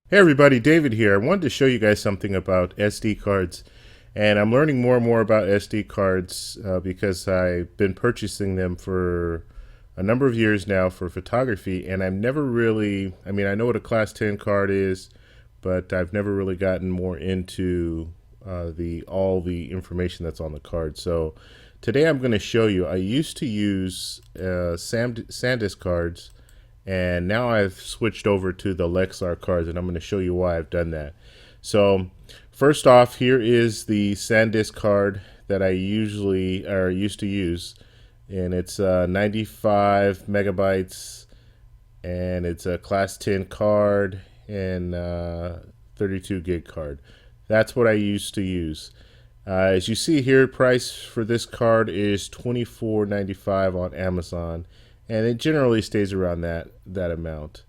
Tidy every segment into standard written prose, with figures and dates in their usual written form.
Hey everybody, David here. I wanted to show you guys something about SD cards, and I'm learning more and more about SD cards because I've been purchasing them for a number of years now for photography, and I've never really, I know what a Class 10 card is, but I've never really gotten more into the all the information that's on the card. So today I'm going to show you. I used to use SanDisk cards, and now I've switched over to the Lexar cards, and I'm going to show you why I've done that. So first off, here is the SanDisk card that I usually or used to use, and it's 95 megabytes, and it's a Class 10 card and 32 gig card. That's what I used to use. As you see here, price for this card is $24.95 on Amazon, and it generally stays around that amount.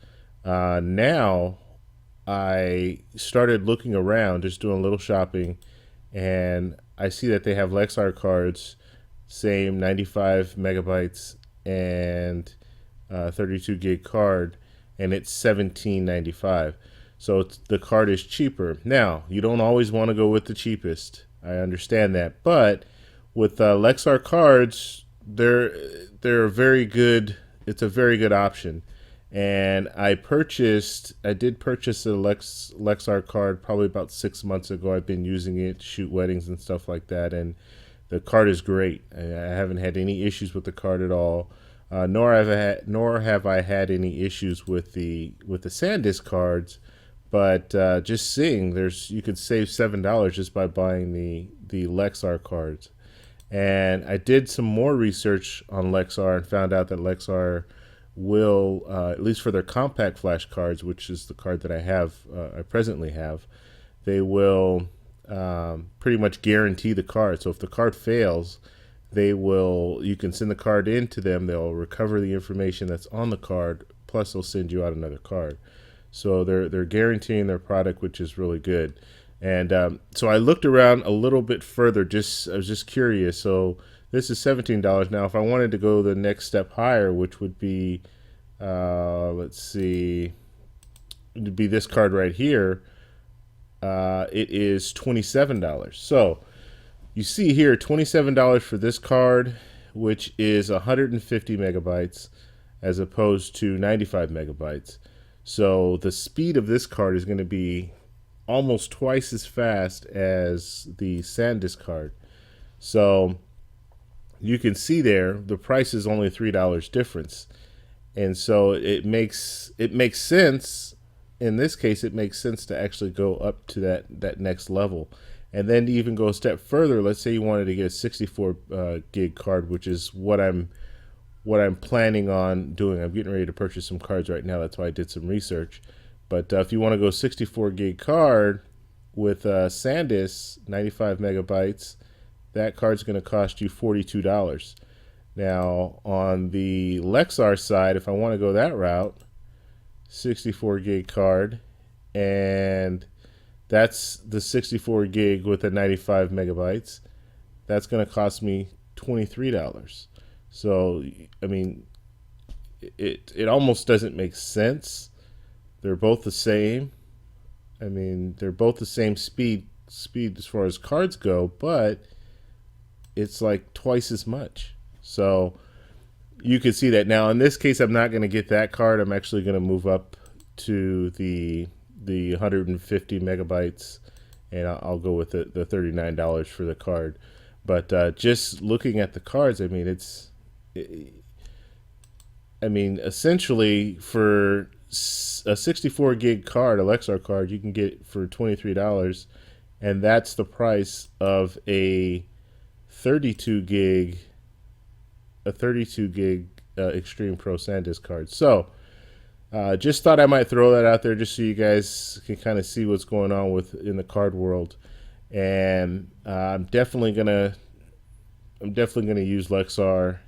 Now I started looking around, just doing a little shopping, and I see that they have Lexar cards, same 95 megabytes and 32 gig card, and it's $17.95. So the card is cheaper. Now you don't always want to go with the cheapest. I understand that, but with Lexar cards, they're a very good. It's a very good option, and I did purchase a Lexar card probably about 6 months ago. I've been using it to shoot weddings and stuff like that, and the card is great. I haven't had any issues with the card at all. Nor have I had any issues with the SanDisk cards. But just seeing, you could save $7 just by buying the Lexar cards. And I did some more research on Lexar and found out that Lexar will, at least for their compact flash cards, which is the card that I presently have, they will pretty much guarantee the card. So if the card fails, you can send the card in to them. They'll recover the information that's on the card, plus they'll send you out another card. So they're guaranteeing their product, which is really good. And so I looked around a little bit further. I was just curious. So this is $17 now. If I wanted to go the next step higher, which would be, let's see, it'd be this card right here. It is $27. So you see here, $27 for this card, which is 150 megabytes, as opposed to 95 megabytes. So the speed of this card is going to be almost twice as fast as the SanDisk card. So you can see there the price is only $3 difference. And so it makes sense. In this case, it makes sense to actually go up to that next level. And then to even go a step further, let's say you wanted to get a 64 gig card, which is what I'm planning on doing. I'm getting ready to purchase some cards right now. That's why I did some research. But if you want to go 64 gig card with SanDisk, 95 megabytes, that card's going to cost you $42. Now, on the Lexar side, if I want to go that route, 64 gig card, and that's the 64 gig with the 95 megabytes, that's going to cost me $23. So, it almost doesn't make sense. They're both the same. They're both the same speed as far as cards go, but it's like twice as much. So you can see that. Now, in this case, I'm not going to get that card. I'm actually going to move up to the 150 megabytes, and I'll go with the $39 for the card. But just looking at the cards, essentially for a 64 gig card, a Lexar card, you can get it for $23, and that's the price of a 32 gig Extreme Pro SanDisk card. So just thought I might throw that out there just so you guys can kind of see what's going on in the card world. And I'm definitely gonna use Lexar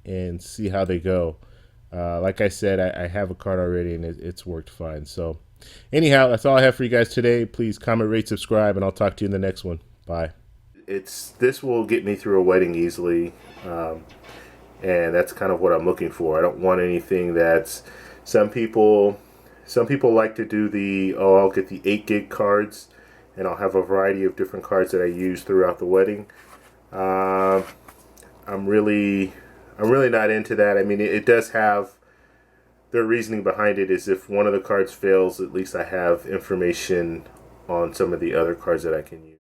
and see how they go. Like I said, I have a card already, and it's worked fine. So anyhow, that's all I have for you guys today. Please comment, rate, subscribe, and I'll talk to you in the next one. Bye. This will get me through a wedding easily, and that's kind of what I'm looking for. I don't want anything that's, some people Some people like to do oh, I'll get the 8 gig cards, and I'll have a variety of different cards that I use throughout the wedding. Uh, I'm really not into that. I mean, it does have, their reasoning behind it is if one of the cards fails, at least I have information on some of the other cards that I can use.